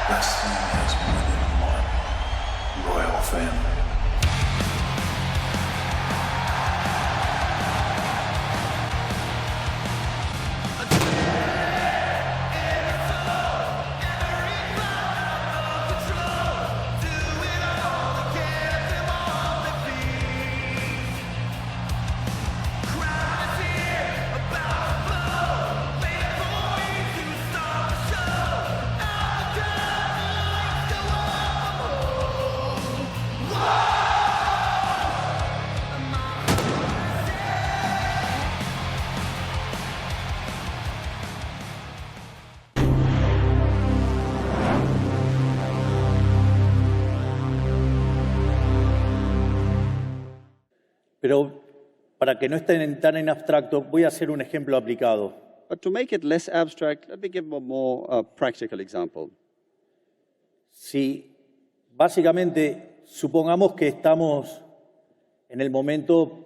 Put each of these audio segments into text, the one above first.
This thing has more than one royal family. Pero para que no estén tan en abstracto, voy a hacer un ejemplo aplicado. But to make it less abstract, let me give a more practical example. Si básicamente supongamos que estamos en el momento,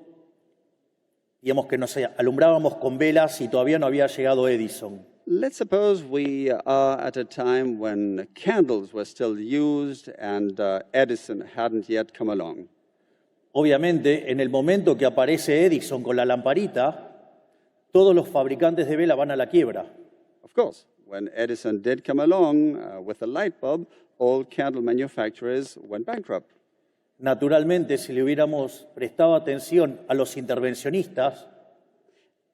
digamos que nos alumbrábamos con velas y todavía no había llegado Edison. Let's suppose we are at a time when candles were still used and Edison hadn't yet come along. Obviamente, en el momento que aparece Edison con la lamparita, todos los fabricantes de vela van a la quiebra. Of course, when Edison did come along with the light bulb, all candle manufacturers went bankrupt. Naturalmente, si le hubiéramos prestado atención a los intervencionistas,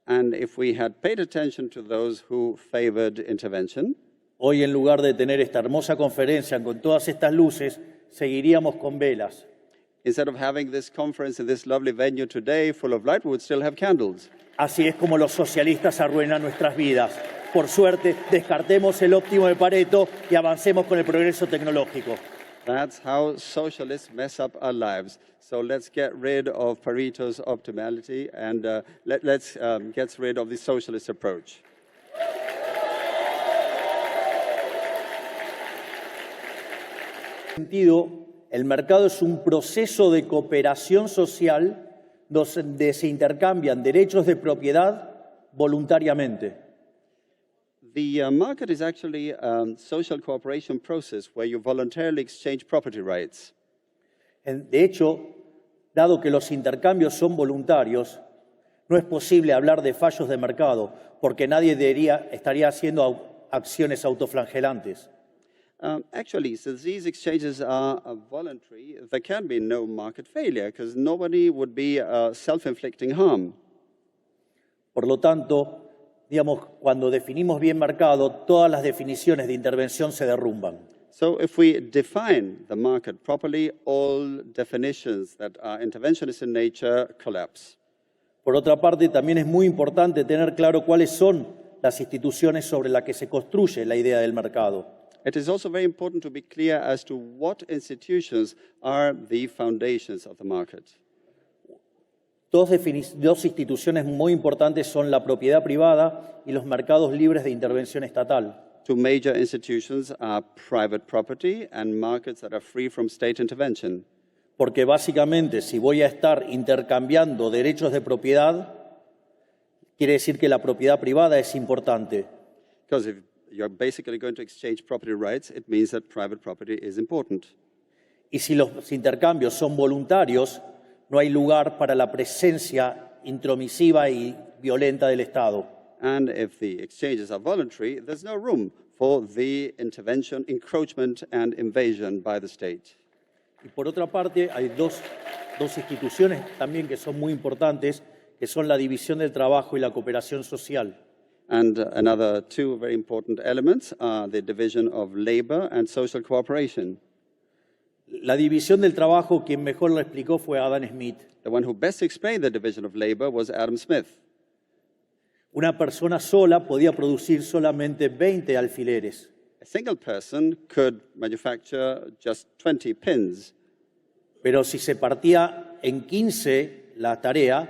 And if we had paid attention to those who favored intervention, hoy en lugar de tener esta hermosa conferencia con todas estas luces, seguiríamos con velas. instead of having this conference in this lovely venue today full of light, we would still have candles. Así es como los socialistas arruinan nuestras vidas. Por suerte, descartemos el óptimo de Pareto y avancemos con el progreso tecnológico. That's how socialists mess up our lives. So let's get rid of Pareto's optimality and let's get rid of the socialist approach. En ese sentido, el mercado es un proceso de cooperación social donde se intercambian derechos de propiedad voluntariamente. The market is actually a social cooperation process where you voluntarily exchange property rights. De hecho, dado que los intercambios son voluntarios, no es posible hablar de fallos de mercado, porque nadie estaría haciendo acciones autoflagelantes. Actually, since these exchanges are voluntary, there can be no market failure because nobody would be self-inflicting harm. Por lo tanto, digamos, cuando definimos bien mercado, todas las definiciones de intervención se derrumban. So if we define the market properly, all definitions that are interventionist in nature collapse. Por otra parte, también es muy importante tener claro cuáles son las instituciones sobre las que se construye la idea del mercado. It is also very important to be clear as to what institutions are the foundations of the market. Dos instituciones muy importantes son la propiedad privada y los mercados libres de intervención estatal. Two major institutions are private property and markets that are free from state intervention. Porque básicamente, si voy a estar intercambiando derechos de propiedad, quiere decir que la propiedad privada es importante. Because if you're basically going to exchange property rights, it means that private property is important. Y si los intercambios son voluntarios, no hay lugar para la presencia intromisiva y violenta del Estado. And if the exchanges are voluntary, there's no room for the intervention, encroachment, and invasion by the state. Y por otra parte, hay dos instituciones también que son muy importantes, que son la división del trabajo y la cooperación social. And another two very important elements are the division of labor and social cooperation. La división del trabajo, quien mejor lo explicó fue Adam Smith. The one who best explained the division of labor was Adam Smith. Una persona sola podía producir solamente 20 alfileres. A single person could manufacture just 20 pins. Pero si se partía en 15 la tarea,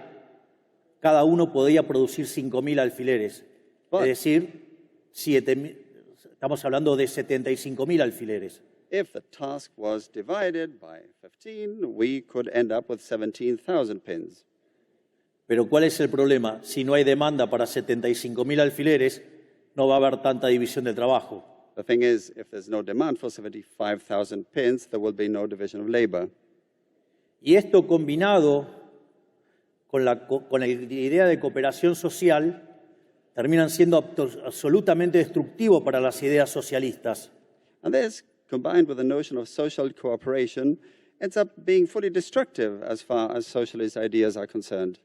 cada uno podía producir 5.000 alfileres. Es decir, estamos hablando de 75.000 alfileres. If the task was divided by 15, we could end up with 17,000 pins. Pero ¿cuál es el problema? Si no hay demanda para 75.000 alfileres, no va a haber tanta división de trabajo. The thing is, if there's no demand for 75,000 pins, there will be no division of labor. Y esto combinado con la idea de cooperación social terminan siendo absolutamente destructivos para las ideas socialistas. And this, combined with the notion of social cooperation, ends up being fully destructive as far as socialist ideas are concerned.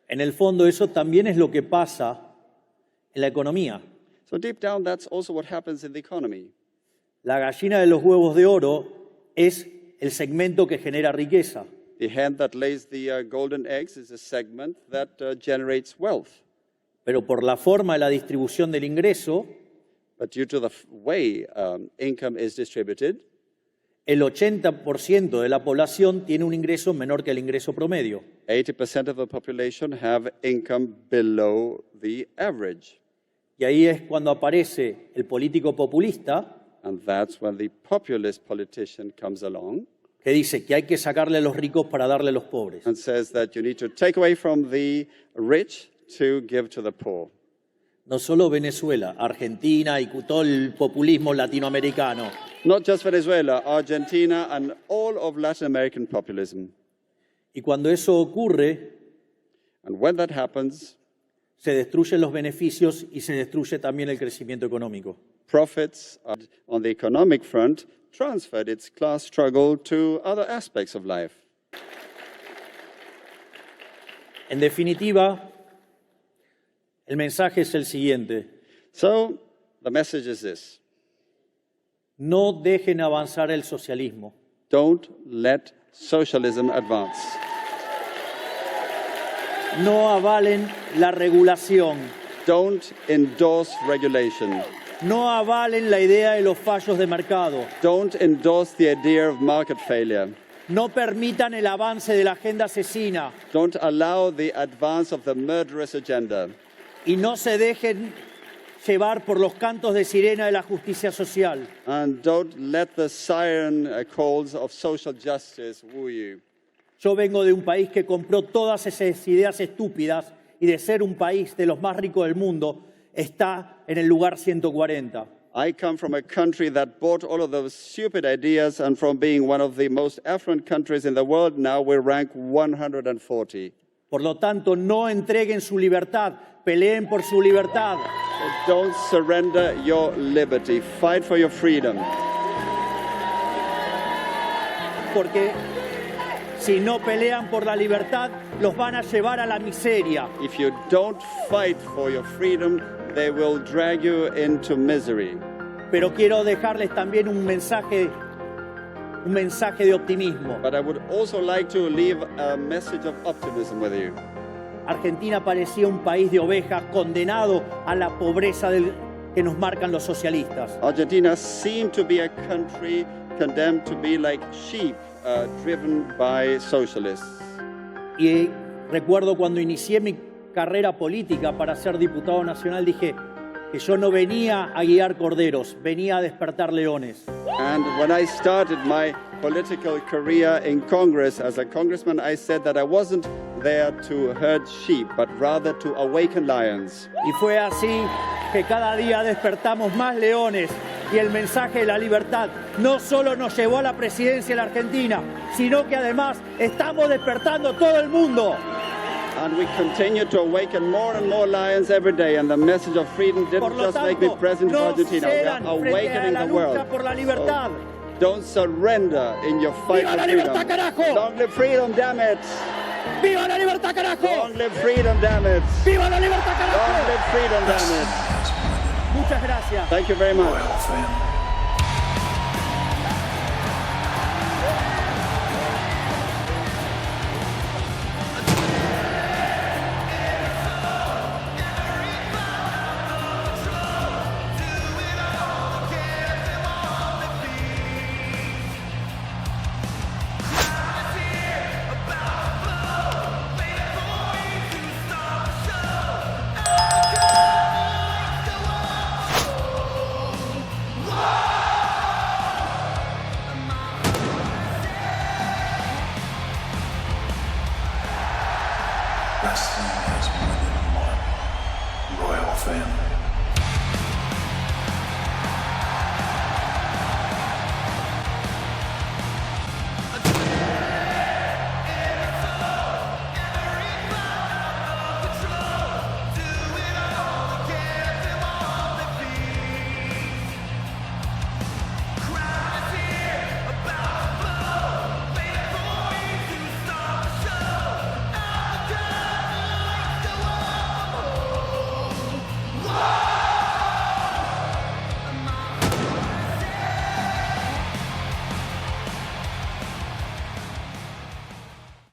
En el fondo, eso también es lo que pasa en la economía. So deep down, that's also what happens in the economy. La gallina de los huevos de oro es el segmento que genera riqueza. The hen that lays the golden eggs is a segment that generates wealth. Pero por la forma de la distribución del ingreso, But due to the way income is distributed, el 80% de la población tiene un ingreso menor que el ingreso promedio. 80% of the population have income below the average. Y ahí es cuando aparece el político populista, And that's when the populist politician comes along que dice que hay que sacarle a los ricos para darle a los pobres. and says that you need to take away from the rich to give to the poor. No solo Venezuela, Argentina y todo el populismo latinoamericano. Not just Venezuela, Argentina, and all of Latin American populism. Y cuando eso ocurre, And when that happens, se destruyen los beneficios y se destruye también el crecimiento económico. profits are, on the economic front, transferred its class struggle to other aspects of life. En definitiva, el mensaje es el siguiente. So the message is this: No dejen avanzar el socialismo. don't let socialism advance. No avalen la regulación. Don't endorse regulation. No avalen la idea de los fallos de mercado. Don't endorse the idea of market failure. No permitan el avance de la agenda asesina. Don't allow the advance of the murderous agenda. Y no se dejen llevar por los cantos de sirena de la justicia social. And don't let the siren calls of social justice woo you. Yo vengo de un país que compró todas esas ideas estúpidas y de ser un país de los más ricos del mundo, está en el lugar 140. I come from a country that bought all of those stupid ideas, and from being one of the most affluent countries in the world, now we rank 140. Por lo tanto, no entreguen su libertad, peleen por su libertad. Don't surrender your liberty. Fight for your freedom. Porque si no pelean por la libertad, los van a llevar a la miseria. If you don't fight for your freedom, they will drag you into misery. Pero quiero dejarles también un mensaje de optimismo. But I would also like to leave a message of optimism with you. Argentina parecía un país de ovejas condenado a la pobreza que nos marcan los socialistas. Argentina seemed to be a country condemned to be like sheep, driven by socialists. Y recuerdo cuando inicié mi carrera política para ser diputado nacional, dije que yo no venía a guiar corderos, venía a despertar leones. And when I started my political career in Congress as a congressman, I said that I wasn't there to herd sheep, but rather to awaken lions. Y fue así que cada día despertamos más leones y el mensaje de la libertad no solo nos llevó a la presidencia de la Argentina, sino que además estamos despertando todo el mundo. And we continue to awaken more and more lions every day, and the message of freedom didn't just make me president of Argentina. We are awakening the world. Por la libertad. So don't surrender in your fight ¡Viva for la freedom. libertad, carajo! Long live freedom, damn it! ¡Viva la libertad, carajo! Long live freedom, damn it! ¡Viva la libertad, Long carajo! live freedom, damn it! Muchas gracias. Thank you very much. Loyal fan.